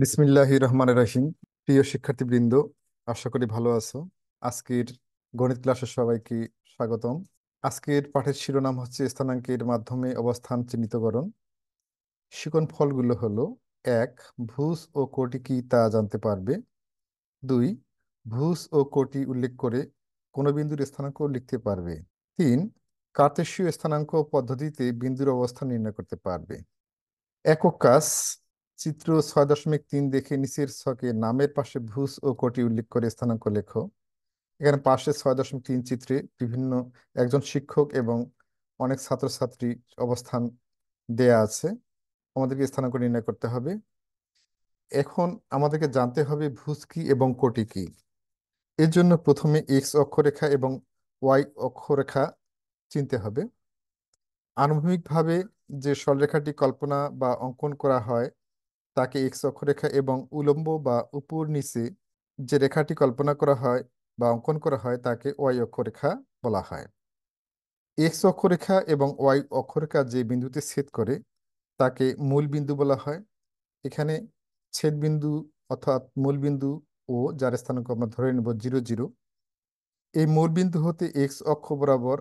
বিসমিল্লাহির রহমানির রহিম। প্রিয় শিক্ষার্থীবৃন্দ, আশা করি ভালো আছো। আজকের গণিত ক্লাসে সবাইকে স্বাগতম। আজকের পাঠের শিরোনাম হচ্ছে স্থানাঙ্কের মাধ্যমে অবস্থান চিহ্নিতকরণ। শিকন ফলগুলো হলো: 1, ভুজ ও কোটি কি তা জানতে পারবে। 2, ভুজ ও কোটি উল্লেখ করে কোনো বিন্দুর স্থানাঙ্ক লিখতে পারবে। 3, কার্তেশীয় স্থানাঙ্ক পদ্ধতিতে বিন্দুর অবস্থান নির্ণয় করতে পারবে। একক কাজ: চিত্র 6.3 দেখে নিচের ছকে নামের পাশে ভুজ ও কোটি উল্লেখ করে স্থানাঙ্ক লেখো। এখানে পাশে 6.3 চিত্রে বিভিন্ন একজন শিক্ষক এবং অনেক ছাত্রছাত্রী অবস্থান দেয়া আছে। আমাদেরকে স্থানাঙ্ক নির্ণয় করতে হবে। এখন আমাদেরকে জানতে হবে ভুজ কি এবং কোটি কি। এর জন্য প্রথমে এক্স অক্ষরেখা এবং ওয়াই অক্ষরেখা চিনতে হবে। আনুভূমিকভাবে যে সরলরেখাটি কল্পনা বা অঙ্কন করা হয় তাকে এক্স অক্ষরেখা এবং উলম্ব বা উপর নিচে যে রেখাটি কল্পনা করা হয় বা অঙ্কন করা হয় তাকে ওয়াই অক্ষরেখা বলা হয়। এক্স অক্ষরেখা এবং ওয়াই অক্ষরেখা যে বিন্দুতে ছেদ করে তাকে মূল বিন্দু বলা হয়। এখানে ছেদ বিন্দু অর্থাৎ মূল বিন্দু ও যার স্থানাঙ্ক আমরা ধরে নেব 0, 0। এই মূল বিন্দু হতে এক্স অক্ষ বরাবর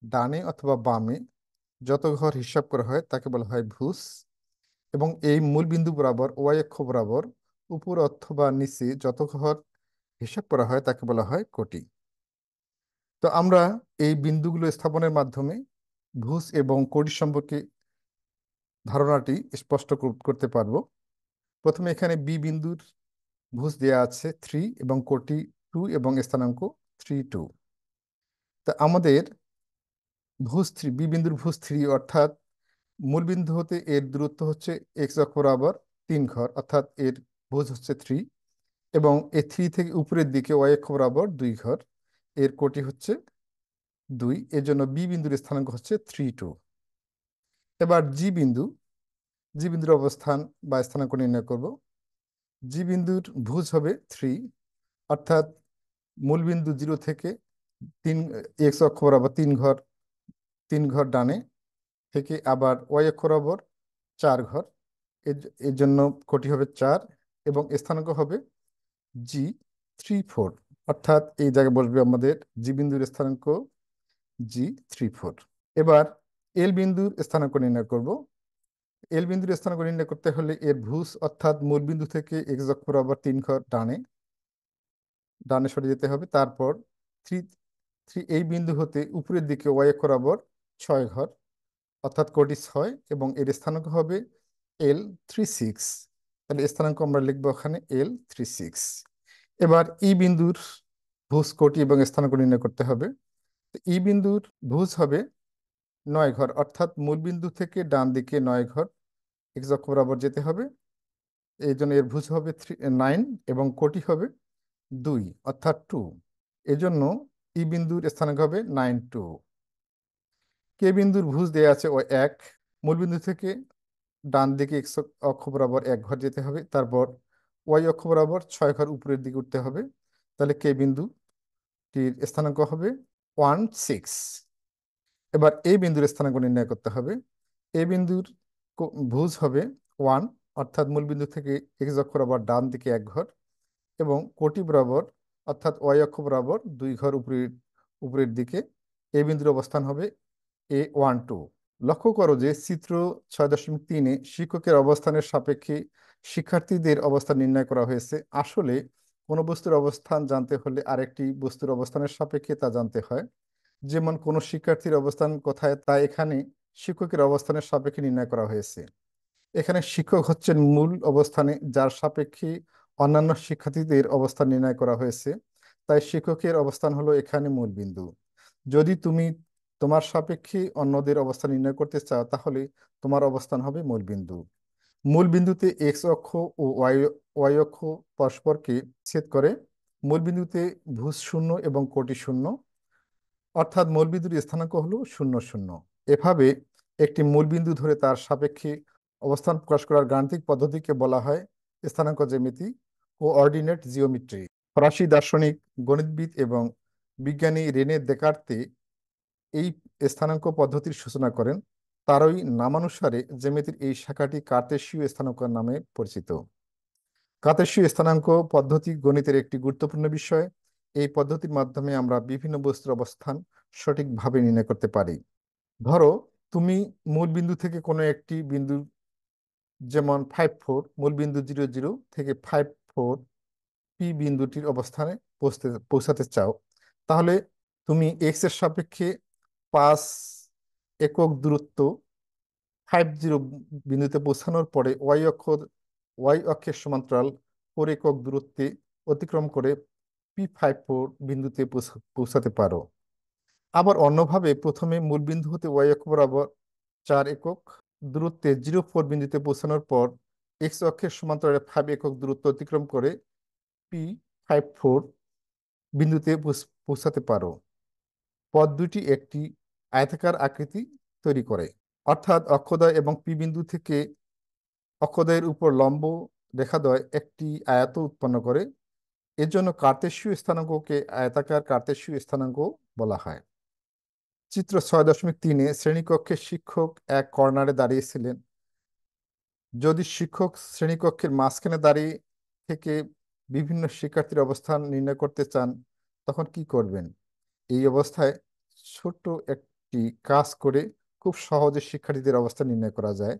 ডানে অথবা বামে যত ঘর হিসাব করা হয় তাকে বলা হয় ভুজ, এবং এই মূল বিন্দু বরাবর ওয়াই অক্ষ বরাবর উপর অথবা নিচে যত ঘর হিসাব করা হয় তাকে বলা হয় কোটি। তো আমরা এই বিন্দুগুলো স্থাপনের মাধ্যমে ভুজ এবং কোটি সম্পর্কে ধারণাটি স্পষ্ট করতে পারবো। প্রথমে এখানে বি বিন্দুর ভুজ দেয়া আছে 3 এবং কোটি 2 এবং স্থানাঙ্ক 3, 2। তা আমাদের বি বিন্দুর ভুজ 3 অর্থাৎ মূল বিন্দু হতে এর দূরত্ব হচ্ছে এক্স অক্ষ বরাবর 3 ঘর, অর্থাৎ এর ভুজ হচ্ছে 3, এবং এই 3 থেকে উপরের দিকে ওয়াই অক্ষ বরাবর 2 ঘর, এর কোটি হচ্ছে 2। এর জন্য বি বিন্দুর স্থানাঙ্ক হচ্ছে 3, 2। এবার জি বিন্দুর অবস্থান বা স্থানাঙ্ক নির্ণয় করব। জি বিন্দুর ভুজ হবে 3, অর্থাৎ মূল বিন্দু 0 থেকে 3 এক্স অক্ষ বরাবর 3 ঘর, 3 ঘর ডানে থেকে আবার ওয়াই অক্ষ বরাবর 4 ঘর। এর জন্য কোটি হবে 4 এবং স্থানাঙ্ক হবে G34, অর্থাৎ এই জায়গায় বসবে আমাদের জি বিন্দুর স্থানাঙ্ক G34। এবার এল বিন্দুর স্থানাঙ্ক নির্ণয় করব। এল বিন্দুর স্থানাঙ্ক নির্ণয় করতে হলে এর ভুজ অর্থাৎ মূল বিন্দু থেকে এক্স অক্ষ বরাবর 3 ঘর ডানে ডানে সরে যেতে হবে। তারপর থ্রি থ্রি এই বিন্দু হতে উপরের দিকে ওয়াই অক্ষ বরাবর 6 ঘর, অর্থাৎ কোটি 6, এবং এর স্থানাঙ্ক হবে L36। তাহলে স্থানাঙ্ক আমরা লিখবো ওখানে L36। এবার ই বিন্দুর ভুজ কোটি এবং স্থানাঙ্ক নির্ণয় করতে হবে। ই বিন্দুর ভুজ হবে 9 ঘর, অর্থাৎ মূল বিন্দু থেকে ডান দিকে 9 ঘর এক্স অক্ষ বরাবর যেতে হবে। এই জন্য এর ভুজ হবে 9 এবং কোটি হবে 2, অর্থাৎ 2। এজন্য ই বিন্দুর স্থানাঙ্ক হবে 9, 2। কে বিন্দুর ভুজ দেওয়া আছে ও 1, মূল বিন্দু থেকে ডান দিকে এক্স অক্ষ বরাবর 1 ঘর যেতে হবে, তারপর ওয়াই অক্ষ বরাবর 6 ঘর উপরের দিকে উঠতে হবে। তাহলে কে বিন্দুটির স্থানাঙ্ক হবে 16। এবার এই বিন্দুর স্থানাঙ্ক নির্ণয় করতে হবে। এই বিন্দুর ভুজ হবে 1, অর্থাৎ মূল বিন্দু থেকে এক্স অক্ষ বরাবর ডান দিকে 1 ঘর, এবং কোটি বরাবর অর্থাৎ ওয়াই অক্ষ বরাবর 2 ঘর উপরের দিকে। এই বিন্দুর অবস্থান হবে A12। লক্ষ্য করো যে চিত্র 6.3-এ শিক্ষকের অবস্থানের সাপেক্ষে শিক্ষার্থীদের অবস্থান নির্ণয় করা হয়েছে। আসলে কোনো বস্তুর অবস্থান জানতে হলে আরেকটি বস্তুর অবস্থানের সাপেক্ষে তা জানতে হয়। যেমন কোনো শিক্ষার্থীর অবস্থান কোথায় তা এখানে শিক্ষকের অবস্থানের সাপেক্ষে নির্ণয় করা হয়েছে। এখানে শিক্ষক হচ্ছেন মূল অবস্থানে, যার সাপেক্ষে অন্যান্য শিক্ষার্থীদের অবস্থান নির্ণয় করা হয়েছে। তাই শিক্ষকের অবস্থান হলো এখানে মূল বিন্দু। যদি তুমি তোমার সাপেক্ষে অন্যদের অবস্থান নির্ণয় করতে চাও তাহলে তোমার অবস্থান হবে মূল বিন্দু। মূল বিন্দুতে এক্স অক্ষ ও ওয়াই অক্ষ পরস্পরকে ছেদ করে। মূল বিন্দুতে ভুজ 0 এবং কোটি 0, অর্থাৎ মূল বিন্দুর স্থানাঙ্ক হলো 0, 0। এভাবে একটি মূল বিন্দু ধরে তার সাপেক্ষে অবস্থান প্রকাশ করার গাণিতিক পদ্ধতিকে বলা হয় স্থানাঙ্ক জ্যামিতি ও অর্ডিনেট জিওমেট্রি। ফরাসি দার্শনিক, গণিতবিদ এবং বিজ্ঞানী রেনে দেকার্তে এই স্থানাঙ্ক পদ্ধতির সূচনা করেন। তারই নামানুসারে জ্যামিতির এই শাখাটি কার্তেশীয় স্থানাঙ্ক নামে পরিচিত। কার্তেশীয় স্থানাঙ্ক পদ্ধতি গণিতের একটি গুরুত্বপূর্ণ বিষয়। এই পদ্ধতির মাধ্যমে আমরা বিভিন্ন বস্তুর অবস্থান সঠিকভাবে নির্ণয় করতে পারি। ধরো, তুমি মূল বিন্দু থেকে কোনো একটি বিন্দু, যেমন 5, 4, মূল বিন্দু 0, 0 থেকে 5, 4 পি বিন্দুটির অবস্থানে পৌঁছাতে চাও। তাহলে তুমি এক্স এর সাপেক্ষে 5 একক দূরত্ব 50 বিন্দুতে পৌঁছানোর পরে ওয়াই অক্ষের সমান্তরাল 4 একক দূরত্বে অতিক্রম করে P54 বিন্দুতে পৌঁছাতে পারো। আবার অন্যভাবে প্রথমে মূল বিন্দু হতে ওয়াই অক্ষ বরাবর 4 একক দূরত্বে 0, 4 বিন্দুতে পৌঁছানোর পর এক্স অক্ষের সমান্তরালে 5 একক দূরত্ব অতিক্রম করে P54 বিন্দুতে পৌঁছাতে পারো। পথ দুটি একটি আয়তাকার আকৃতি তৈরি করে, অর্থাৎ অক্ষদ্বয় এবং পি বিন্দু থেকে অক্ষদ্বয়ের উপর লম্ব রেখাদ্বয় একটি আয়ত উৎপন্ন করে। এর জন্য কার্তেশীয় স্থানাঙ্ককে আয়তাকার কার্তেশীয় স্থানাঙ্ক বলা হয়। চিত্র 6.3-এ শ্রেণীকক্ষে শিক্ষক এক কর্নারে দাঁড়িয়েছিলেন। যদি শিক্ষক শ্রেণীকক্ষের মাঝখানে দাঁড়িয়ে থেকে বিভিন্ন শিক্ষার্থীর অবস্থান নির্ণয় করতে চান, তখন কি করবেন? এই অবস্থায় ছোট্ট একটি কাজ করে খুব সহজে শিক্ষার্থীদের অবস্থান নির্ণয় করা যায়।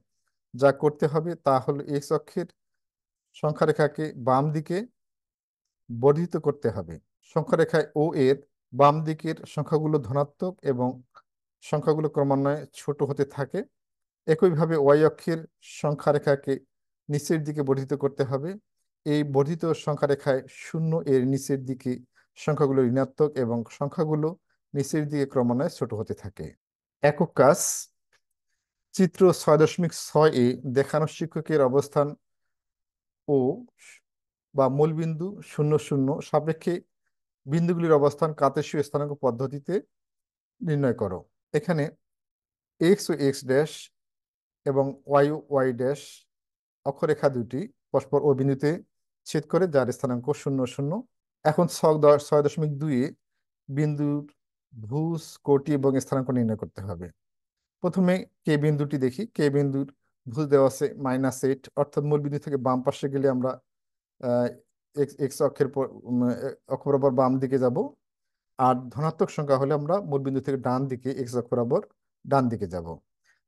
যা করতে হবে তা হলো এক্স অক্ষের সংখ্যারেখাকে বাম দিকে বর্ধিত করতে হবে। সংখ্যারেখায় ও এর বাম দিকের সংখ্যাগুলো ধনাত্মক এবং সংখ্যাগুলো ক্রমান্বয়ে ছোট হতে থাকে। একইভাবে ওয়াই অক্ষের সংখ্যারেখাকে নিচের দিকে বর্ধিত করতে হবে। এই বর্ধিত সংখ্যারেখায় 0 এর নিচের দিকে সংখ্যাগুলো ঋণাত্মক এবং সংখ্যাগুলো নিচের দিকে ক্রমান্বয়ে ছোট হতে থাকে। একক কাজ। চিত্র 6.6-এ দেখানো শিক্ষকের অবস্থান ও বা মূলবিন্দু 0, 0 সাপেক্ষে বিন্দুগুলির অবস্থান কার্তেশীয় স্থানাঙ্ক পদ্ধতিতে নির্ণয় করো। এখানে এক্স ও এক্স ড্যাশ এবং ওয়াই ও ওয়াই ড্যাশ অক্ষরেখা দুটি পরস্পর ও বিন্দুতে ছেদ করে, যার স্থানাঙ্ক 0, 0। এখন 6.2-এ বিন্দুর ভুজ, কোটি এবং স্থানাঙ্ক নির্ণয় করতে হবে। প্রথমে কে বিন্দুটি দেখি। কে বিন্দুর ভুজ দেওয়া আছে -8, অর্থাৎ মূল বিন্দু থেকে বাম পাশে গেলে আমরা এক্স অক্ষের অক্ষ বরাবর বাম দিকে যাব। আর ধনাত্মক সংখ্যা হলে আমরা মূল বিন্দু থেকে ডান দিকে এক্স অক্ষ বরাবর ডান দিকে যাব।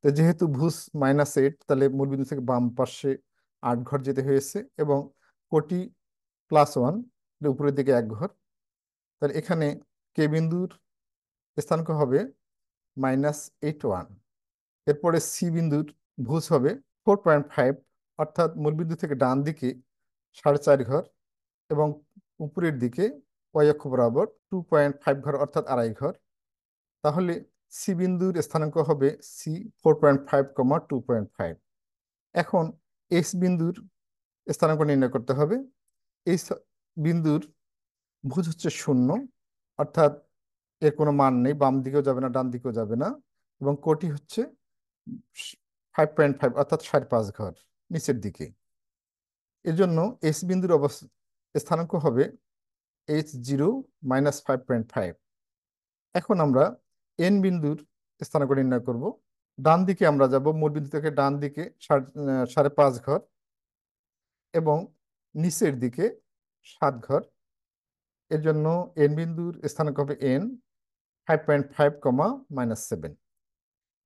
তো যেহেতু ভুজ -8, তাহলে মূল বিন্দু থেকে বাম পাশে 8 ঘর যেতে হয়েছে এবং কোটি +1 উপরের দিকে 1 ঘর। তাহলে এখানে কে বিন্দুর স্থানাঙ্ক হবে -81। এরপরে সি বিন্দুর ভুজ হবে 4.5, অর্থাৎ মূলবিন্দু থেকে ডান দিকে 4.5 ঘর এবং উপরের দিকে ওয়াই অক্ষ বরাবর 2.5 ঘর, অর্থাৎ 2.5 ঘর। তাহলে সি বিন্দুর স্থানাঙ্ক হবে C 4.5, 2.5। এখন এস বিন্দুর স্থানাঙ্ক নির্ণয় করতে হবে। এই বিন্দুর ভুজ হচ্ছে 0, অর্থাৎ এর কোনো মান নেই, বাম দিকেও যাবে না ডান দিকেও যাবে না, এবং কোটি হচ্ছে 5.5, অর্থাৎ 5.5 ঘর নিচের দিকে। এজন্য এস বিন্দুর স্থানাঙ্ক হবে H0 -5.5। এখন আমরা এন বিন্দুর স্থানাঙ্ক নির্ণয় করব। ডান দিকে আমরা যাব, মূল বিন্দু থেকে ডান দিকে 5.5 ঘর এবং নিচের দিকে 7 ঘর। এর জন্য এন বিন্দুর স্থানাঙ্ক হবে N 5.5, -7।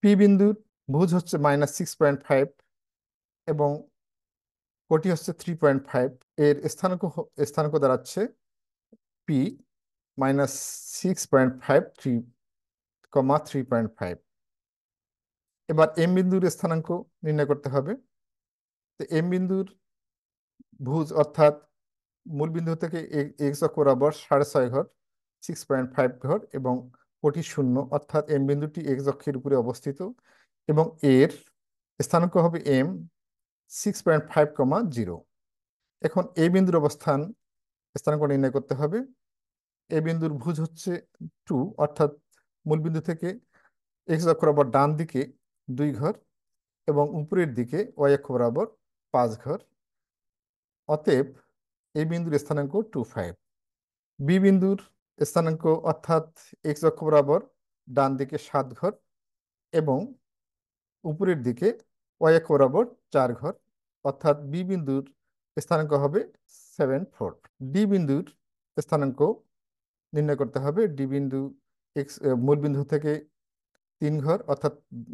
পি বিন্দুর ভুজ হচ্ছে -6.5 এবং কোটি হচ্ছে 3.5। এর স্থানাঙ্ক দাঁড়াচ্ছে পি -6.5, 3.5। এবার এম বিন্দুর স্থানাঙ্ক নির্ণয় করতে হবে। তো এম বিন্দুর ভুজ, অর্থাৎ মূল বিন্দু থেকে এক্স অক্ষ বরাবর 6.5 ঘর, 6.5 ঘর এবং কোটি 0, অর্থাৎ এম বিন্দুটি এক্স অক্ষের উপরে অবস্থিত এবং এর স্থানাঙ্ক হবে এম 6.5, 0। এখন এই বিন্দুর অবস্থান স্থানাঙ্ক নির্ণয় করতে হবে। এই বিন্দুর ভুজ হচ্ছে 2, অর্থাৎ মূল বিন্দু থেকে এক্স অক্ষ বরাবর ডান দিকে 2 ঘর এবং উপরের দিকে ওয়াই অক্ষ বরাবর 5 ঘর। অতএব এই বিন্দুর স্থানাঙ্ক 25। বি বিন্দুর স্থানাঙ্ক, অর্থাৎ এক্স অক্ষ বরাবর ডান দিকে 7 ঘর এবং উপরের দিকে ওয়াই অক্ষ বরাবর 4 ঘর, অর্থাৎ বি বিন্দুর স্থানাঙ্ক হবে 7 4। ডি বিন্দুর স্থানাঙ্ক নির্ণয় করতে হবে। ডি বিন্দু এক্স মূল বিন্দু থেকে 3 ঘর, অর্থাৎ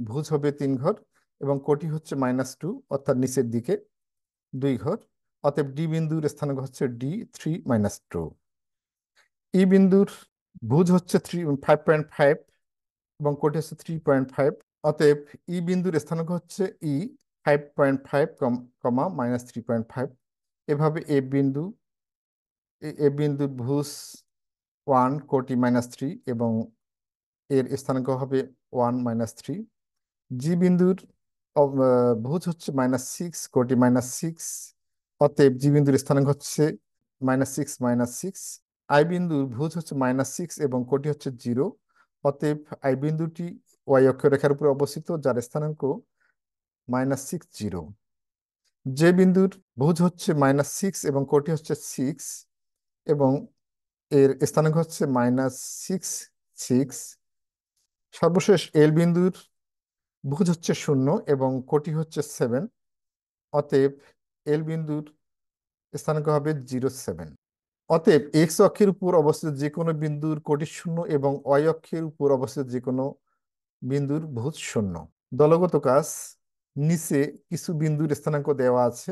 ভুজ হবে 3 ঘর এবং কোটি হচ্ছে -2, অর্থাৎ নিচের দিকে 2 ঘর। অতএব ডি বিন্দুর স্থানাঙ্ক হচ্ছে D3 - 2। ই বিন্দুর ভুজ হচ্ছে 5.5 এবং কোটি হচ্ছে 3.5। অতএব ই বিন্দুর স্থানাঙ্ক হচ্ছে E 5.5, -3.5। এভাবে এ বিন্দুর ভুজ 1, কোটি -3 এবং এর স্থানাঙ্ক হবে 1 - 3। জি বিন্দুর ভুজ হচ্ছে -6, কোটি -6। অতএব জি বিন্দুর স্থানাঙ্ক হচ্ছে -6 - 6। আই বিন্দুর ভুজ হচ্ছে -6 এবং কোটি হচ্ছে 0। অতএব আই বিন্দুটি ওয়াই অক্ষরেখার উপরে অবস্থিত, যার স্থানাঙ্ক -6 0। যে বিন্দুর ভুজ হচ্ছে -6 এবং কোটি হচ্ছে 6 এবং এর স্থানাঙ্ক হচ্ছে -6 6। সর্বশেষ এল বিন্দুর ভুজ হচ্ছে 0 এবং কোটি হচ্ছে 7। অতএব এল বিন্দুর স্থানাঙ্ক হবে 0 7। অতএব এক্স অক্ষের উপর অবস্থিত যে কোনো বিন্দুর কোটি 0 এবং ওয়াই অক্ষের উপর অবস্থিত যে কোনো বিন্দুর ভুজ 0। দলগত কাজ, নিচে কিছু বিন্দুর স্থানাঙ্ক দেওয়া আছে।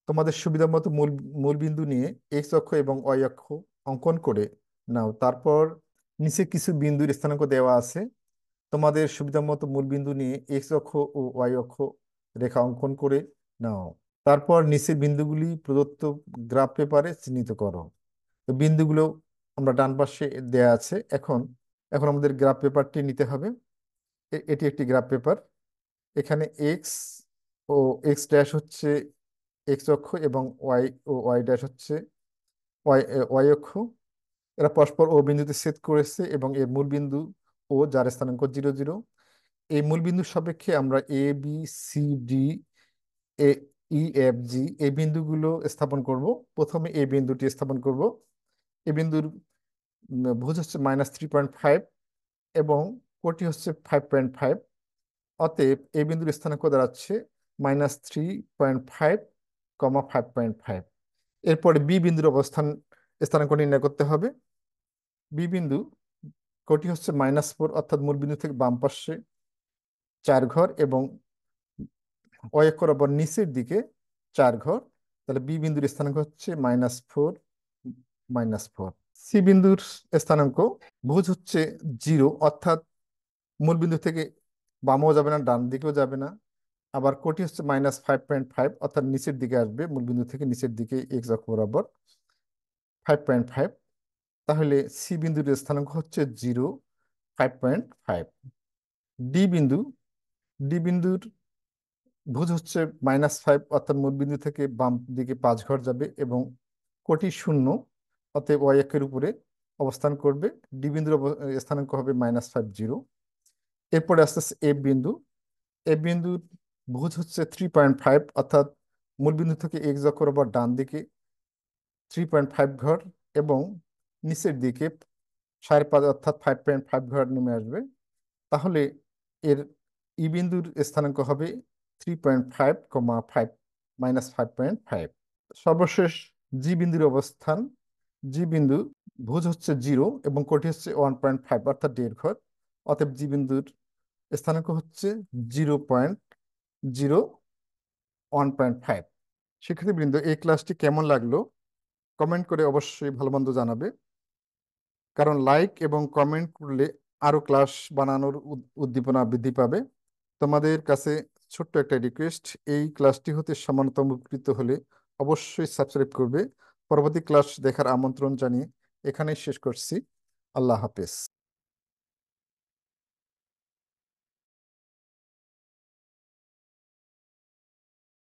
তোমাদের সুবিধা মতো মূল মূল বিন্দু নিয়ে এক্স অক্ষ এবং ওয়াই অক্ষ অঙ্কন করে নাও। তারপর নিচে কিছু বিন্দুর স্থানাঙ্ক দেওয়া আছে। তোমাদের সুবিধা মতো মূল বিন্দু নিয়ে এক্স অক্ষ ও ওয়াই অক্ষ রেখা অঙ্কন করে নাও। তারপর নিচের বিন্দুগুলি প্রদত্ত গ্রাফ পেপারে চিহ্নিত করো। তো বিন্দুগুলো আমরা ডান পাশে দেয়া আছে। এখন এখন আমাদের গ্রাফ পেপারটি নিতে হবে। এটি একটি গ্রাফ পেপার। এখানে এক্স ও এক্স ড্যাশ হচ্ছে এক্স অক্ষ এবং ওয়াই ড্যাশ হচ্ছে ওয়াই ওয়াই অক্ষ। এরা পরস্পর ও বিন্দুতে ছেদ করেছে এবং এর মূল বিন্দু ও, যার স্থানাঙ্ক 0 0। এই মূল বিন্দুর সাপেক্ষে আমরা A B C D A E F G এই বিন্দুগুলো স্থাপন করব। প্রথমে এই বিন্দুটি স্থাপন করব। এই বিন্দুর ভুজ হচ্ছে -3.5 এবং কোটি হচ্ছে 5.5। অতএব এই বিন্দুর স্থানাঙ্ক দাঁড়াচ্ছে -3.5, 5.5। এরপরে বি বিন্দুর স্থানাঙ্ক নির্ণয় করতে হবে। বি বিন্দু কোটি হচ্ছে -4, অর্থাৎ মূল বিন্দু থেকে বাম পাশে 4 ঘর এবং ওয়াই অক্ষ বরাবর নিচের দিকে 4 ঘর। তাহলে বি বিন্দুর স্থানাঙ্ক হচ্ছে -4 -4। সি বিন্দুর স্থানাঙ্ক ভুজ হচ্ছে 0, অর্থাৎ মূল বিন্দু থেকে বামও যাবে না, ডান দিকেও যাবে না। আবার কোটি হচ্ছে -5.5, অর্থাৎ নিচের দিকে আসবে, মূল বিন্দু থেকে নিচের দিকে এক্স অক্ষ বরাবর 5.5। তাহলে সি বিন্দুর স্থানাঙ্ক হচ্ছে 0 5.5। ডি বিন্দু ডি বিন্দুর ভুজ হচ্ছে -5, অর্থাৎ মূল বিন্দু থেকে বাম দিকে 5 ঘর যাবে এবং কোটি 0, অতএব ওয়াই অক্ষের উপরে অবস্থান করবে। ডি বিন্দুর স্থানাঙ্ক হবে -5 0। এরপরে আস্তে আস্তে এফ বিন্দু। এফ বিন্দুর ভুজ হচ্ছে 3.5, অর্থাৎ মূল বিন্দু থেকে এক্স অক্ষ বরাবর ডান দিকে 3.5 ঘর এবং নিচের দিকে 5.5, অর্থাৎ 5.5 ঘর নেমে আসবে। তাহলে এর ই বিন্দুর স্থানাঙ্ক হবে 3.5, 5 -5.5। সর্বশেষ জি বিন্দুর অবস্থান। জি বিন্দু ভুজ হচ্ছে 0 এবং কোটি হচ্ছে 1.5, অর্থাৎ 1.5 ঘর। অতএব জি বিন্দুর স্থানাঙ্ক হচ্ছে 0.01.5। শিক্ষার্থীবৃন্দ, এই ক্লাসটি কেমন লাগলো কমেন্ট করে অবশ্যই ভালো মন্দ জানাবে, কারণ লাইক এবং কমেন্ট করলে আরো ক্লাস বানানোর উদ্দীপনা বৃদ্ধি পাবে। তোমাদের কাছে ছোট্ট একটা রিকোয়েস্ট, এই ক্লাসটি হতে সামান্যতম উপকৃত হলে অবশ্যই সাবস্ক্রাইব করবে। পরবর্তী ক্লাস দেখার আমন্ত্রণ জানিয়ে এখানেই শেষ করছি। আল্লাহ হাফেজ।